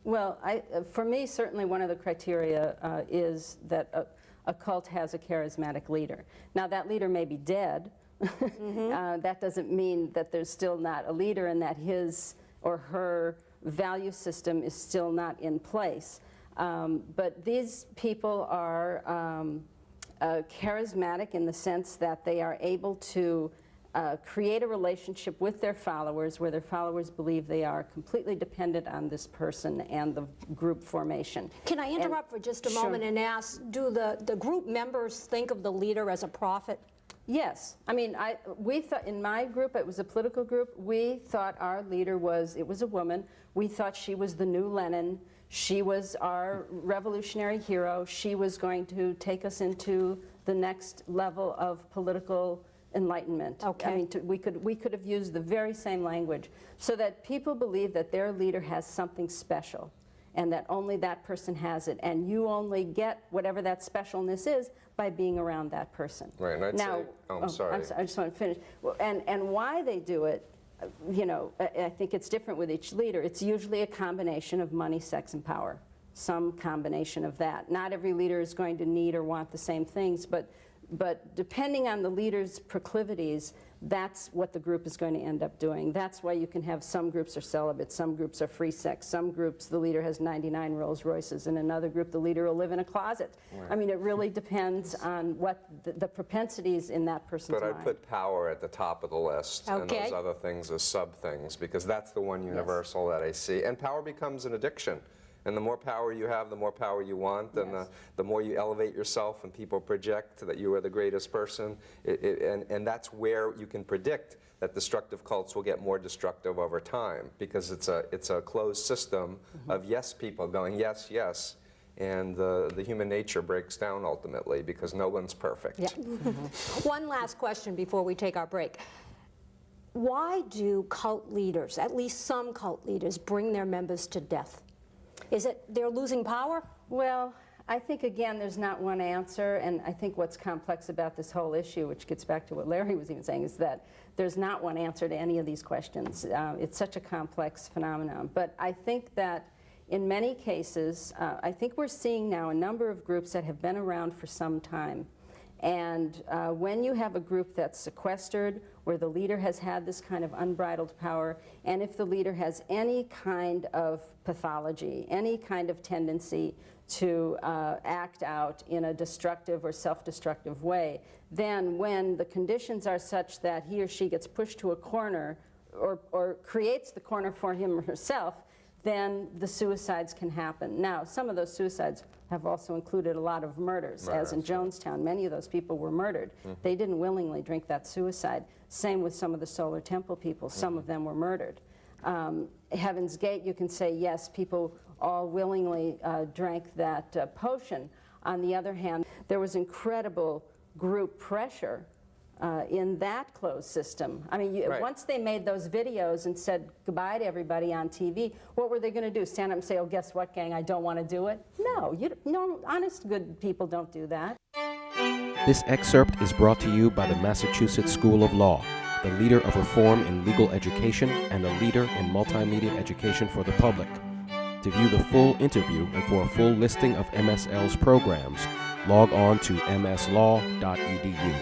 Well, for me, certainly one of the criteria is that a cult has a charismatic leader. Now, that leader may be dead. That doesn't mean that there's still not a leader and that his or her value system is still not in place. But these people are charismatic in the sense that they are able to create a relationship with their followers where their followers believe they are completely dependent on this person and the group formation. Can I interrupt for just a moment and ask, do the group members think of the leader as a prophet? Yes. I mean, we thought, in my group, it was a political group, we thought our leader was a woman. We thought she was the new Lenin. She was our revolutionary hero. She was going to take us into the next level of political enlightenment. Okay. I mean, we could have used the very same language so that people believe that their leader has something special and that only that person has it, and you only get whatever that specialness is by being around that person. Right, and I'd say, I'm sorry. I just want to finish. Well, and why they do it, you know, I think it's different with each leader. It's usually a combination of money, sex, and power. Some combination of that. Not every leader is going to need or want the same things, but depending on the leader's proclivities, that's what the group is going to end up doing. That's why you can have some groups are celibate, some groups are free sex, some groups the leader has 99 Rolls Royces, in another group the leader will live in a closet. Right. I mean, it really depends on what the propensities in that person's mind. But I'd put power at the top of the list, and those other things as sub-things, because that's the one universal that I see. And power becomes an addiction. And the more power you have, the more power you want, and the more you elevate yourself and people project that you are the greatest person. And that's where you can predict that destructive cults will get more destructive over time, because it's a closed system of yes people going yes, yes, and the human nature breaks down ultimately because no one's perfect. Yeah. One last question before we take our break. Why do cult leaders, at least some cult leaders, bring their members to death? Is it they're losing power? Well, I think, again, there's not one answer, and I think what's complex about this whole issue, which gets back to what Larry was even saying, is that there's not one answer to any of these questions. It's such a complex phenomenon. But I think that in many cases, I think we're seeing now a number of groups that have been around for some time. And when you have a group that's sequestered, where the leader has had this kind of unbridled power, and if the leader has any kind of pathology, any kind of tendency to act out in a destructive or self-destructive way, then when the conditions are such that he or she gets pushed to a corner or creates the corner for him or herself, then the suicides can happen. Now, some of those suicides have also included a lot of murders, as in Jonestown. Many of those people were murdered. They didn't willingly drink that suicide. Same with some of the Solar Temple people. Some of them were murdered. Heaven's Gate, you can say, yes, people all willingly drank that potion. On the other hand, there was incredible group pressure in that closed system. I mean, once they made those videos and said goodbye to everybody on TV, what were they going to do? Stand up and say, oh, guess what, gang, I don't want to do it? No, no, honest, good people don't do that. This excerpt is brought to you by the Massachusetts School of Law, the leader of reform in legal education and a leader in multimedia education for the public. To view the full interview and for a full listing of MSL's programs, log on to mslaw.edu.